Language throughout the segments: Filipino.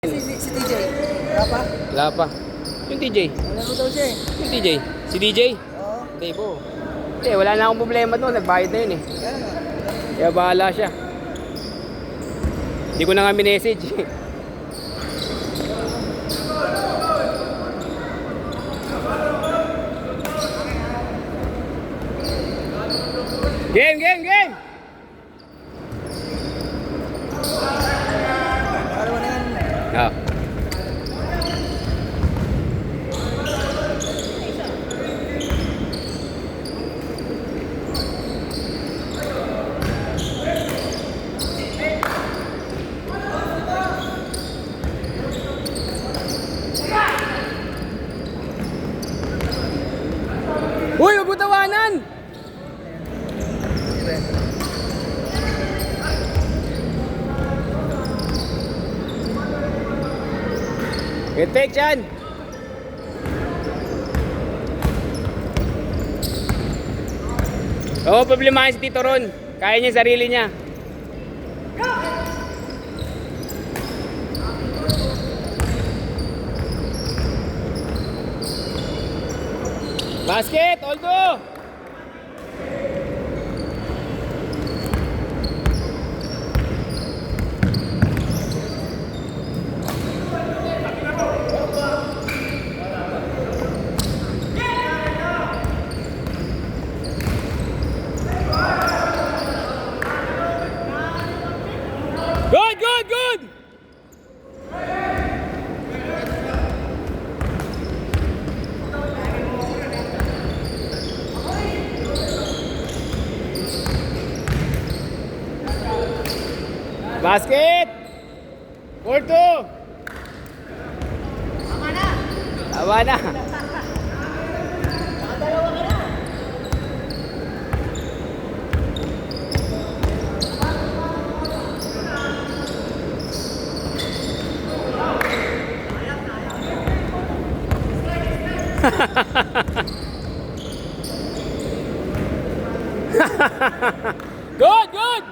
Si TJ. Wala pa? Wala pa. Yung TJ. Wala mo daw siya eh. Yung TJ. Si DJ? Oo. Hindi po. Wala na akong problema doon. Nagbayad na yun eh. Kaya nga. Kaya bahala siya. Hindi ko na nga minessage. Game! Para mo na yan. Ah. Uy, huwag mo tawanan! Take yan! Oo, problemahin si Tito Ron. Kaya niya yung sarili niya. Basket, Oldo! Good! Basket! Court 2! Tama na! Good!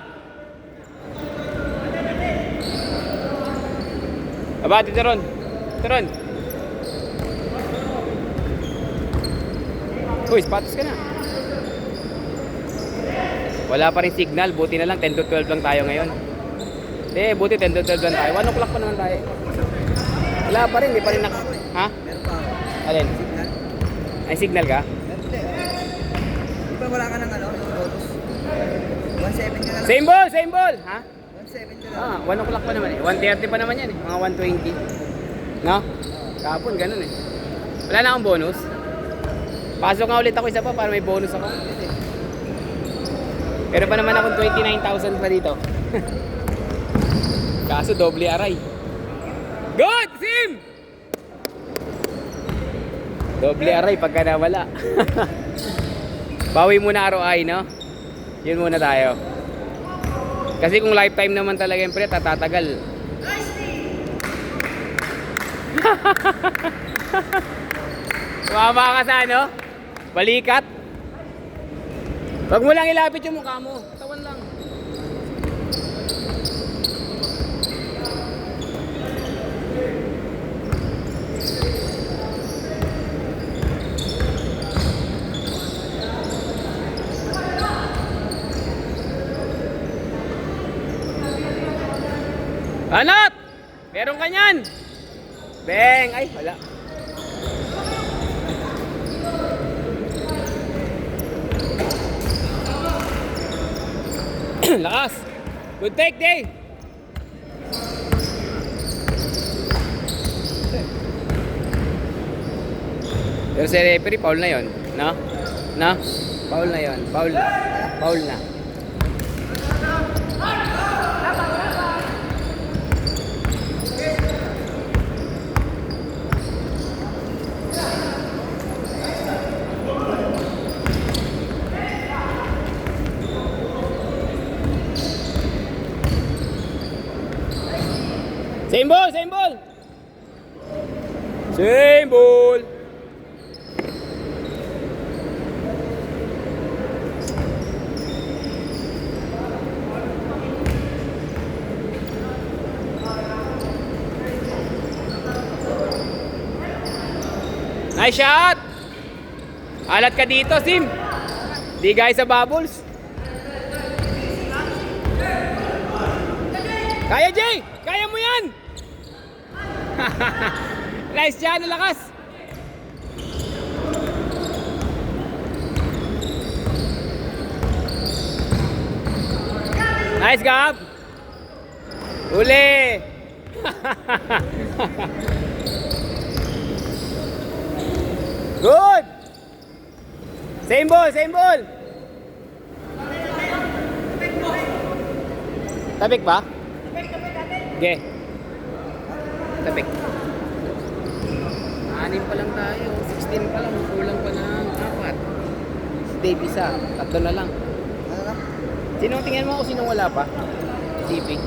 Aba, Tito Ron. Uy, sapatos ka na. Wala pa rin signal. Buti na lang 10 to 12 lang tayo ngayon. Buti 10 to 12 lang tayo. 1 o'clock pa naman tayo. Wala pa rin, di pa rin Ha? Meron pa ako. Alin? Signal. Ay, signal ka? Meron din. Di ba wala ka ng yung bonus? 1.7 ka na lang. Same ball! Ha? 1.7 ka lang. 1 o'clock pa naman eh. 1:30 pa naman yan eh. Mga 1:20. No? Kahapon, ganun eh. Wala na akong bonus. Pasok nga ulit ako isa pa para may bonus ako. Pero pa naman akong 29,000 pa dito. Kaso doble aray. Good! Sim! Doble aray pagka nawala. Bawi muna ROI, no? Yun muna tayo. Kasi kung lifetime naman talaga yung pre, tatatagal. Tumama ka sa ano? Balikat. Wag mo lang ilapit yung mukha mo. Tawan lang. Anot! Meron ka niyan! Beng! Ay, wala. Lakas! Good take, Day! Pero si referee, foul na yun. No? No? Foul na yun. Foul na. Same ball! Same ball! Nice shot! Alat ka dito, Sim. Di guys sa bubbles. Kaya, Jay! Kaya mo yan! Nice shot, lakas! Nice, Gab! Uli! Good! Same ball, same ball! Tabik ba? Okay. Tabik. 6 pa lang tayo. 16 pa lang. Kulang pa ng 4. Si Dave isa. 3 na lang. Ano na? Sinong tingnan mo kung sinong wala pa? TP.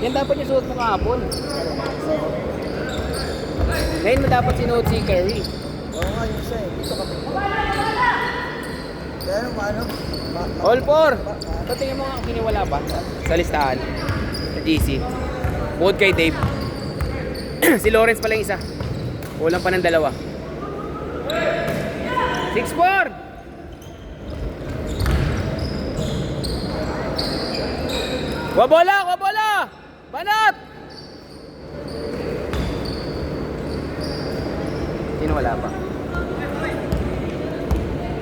Yan dapat yung suot mo kahapon. Ngayon mo dapat sinuot si Curry. Oo nga, yung isa eh. Dito kapit ko. Kaya ano, All 4. So tingnan mo nga kung sino wala pa sa listahan. Sa GC. Bukod kay Dave. Si Lawrence pala yung isa. Kulang pa ng 2. 6-4. Wabola! Wabola! Banat! Sino wala pa?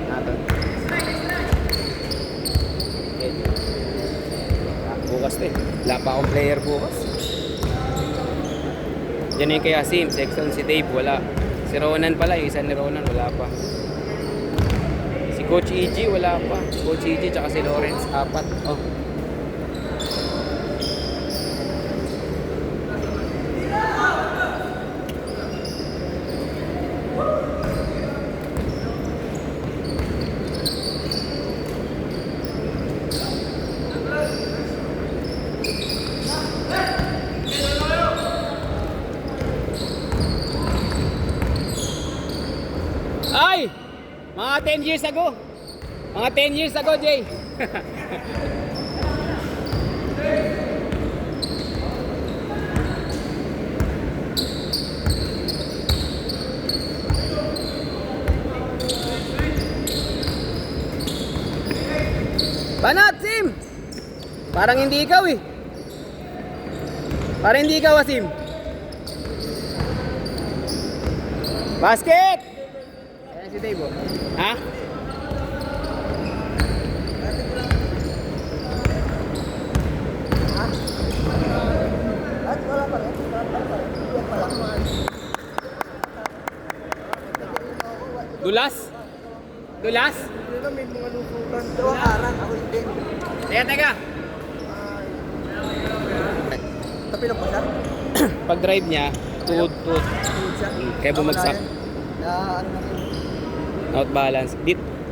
Nato. Bukas to eh. Wala pa akong player bukas. Yan yung kay Asim. Section si Dave wala. Si Ronan pala. Yung isa ni Ronan wala pa. Si Coach EG wala pa. Coach EG tsaka si Lawrence 4. Oh. Ay! Mga 10 years ago. Mga 10 years ago, Jay. Banat, Sim! Parang hindi ikaw eh. Parang hindi ikaw, Sim. Basket! Ayan si Dave, oh. Ha? At wala pa rin. Yan pala. Dulas? Dulas? Hindi na may mga lutukan. Dalawang arang. Ako hindi. Teka, teka. Tapilok pa siya? Pag drive niya, tuhod. Tuhod siya? Kaya bumagsak. Na ano natin? Out balance.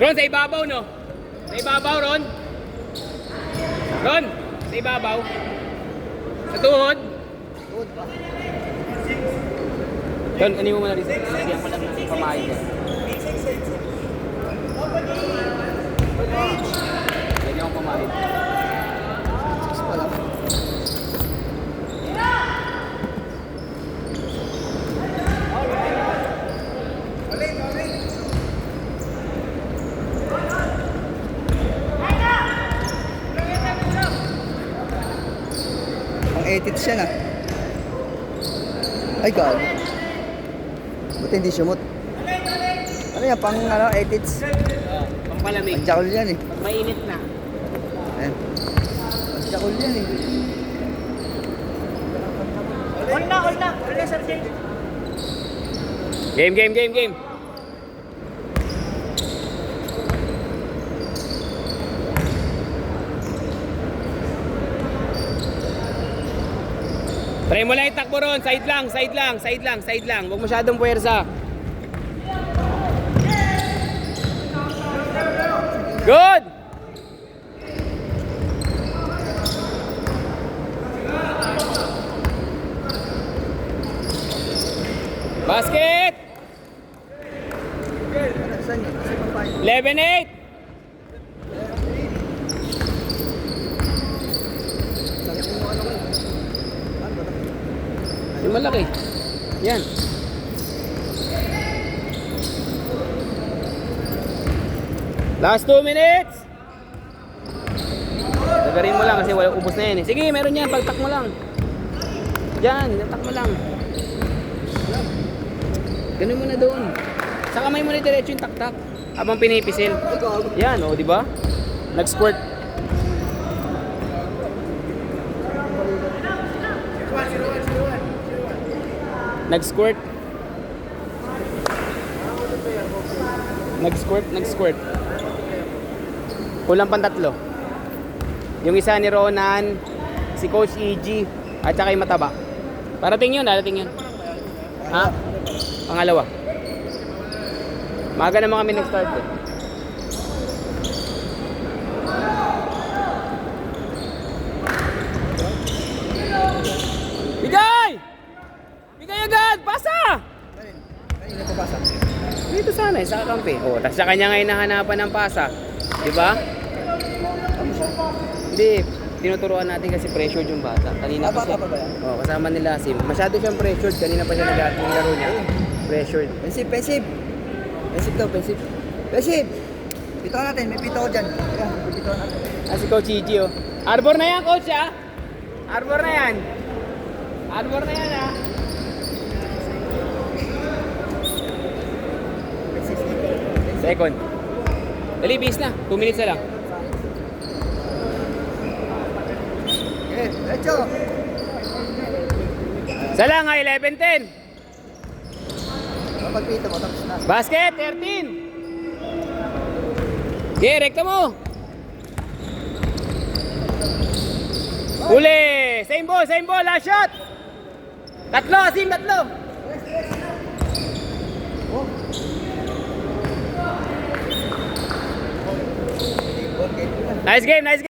Ron, sa ibabaw, no? Sa ibabaw, Ron? Ron, sa ibabaw. Sa tuhod. Tuhod pa. Ron, ano mo muna rin? Lagyan ko lang ng pamahay ko. Lagyan ko pamahay. 6 pa lang. Ang 80 siya na. Ay, God. Buti hindi sumot. Ano yan? Pang ano, 80s? Pampalamig. Ang jakol yan eh. Pag mainit na. Ayan. Ang jakol yan eh. Hold na, hold na. Hold na, Sir Jay. Game. Try mo lang itakbo ron. Side lang. Huwag masyadong puwersa. Good! Basket! Saan yun? Kasi pampain. 11-8! Sakit mo ano ko eh. Ano ba? Yung malaki. Yan. Last 2 minutes. Dagarin mo lang kasi wala, ubos na yan eh. Sige, meron yan. Pagtak mo lang. Yan, tak mo lang. Ganun mo na doon. Sa kamay mo na diretso yung taktak. Habang pinipisil. Yan, o, di ba? Nag-squirt. Nag-squirt. Nag-squirt. Kulang pang 3. Yung isa ni Ronan, si Coach EG, at saka yung mataba. Darating yun. Ha? Pangalawa. Maaga naman kami nag-start eh. Bigay! Bigay agad! Pasa! Kanina pa basa. Dito sana eh, sa kampi. Oh, tapos sa kanya ngayon nahanapan ng pasa. Di ba? Hindi. Tinuturuan natin kasi pressured yung bata. Kanina pa siya. Bata pa ba yan? Oh, kasama nila Sim. Masyado siyang pressured. Kanina pa siya nag-ating laro niya. Pressured. Pensive. Pensive. Pito natin, may pito ko dyan. Teka, may pito natin. Ah, si Coach Gigi oh. Arbor na yan, Coach ah. Arbor na yan. Arbor na yan ah. Second. Dali, bis na. 2 minutes na lang. Okay, diretso. Isa lang ha, 11-10. Kapag pito mo, tapos na. Basket, 13. Okay, rekta mo. Huli. Same ball. Last shot. 3, Sim, 3. Okay. Nice game.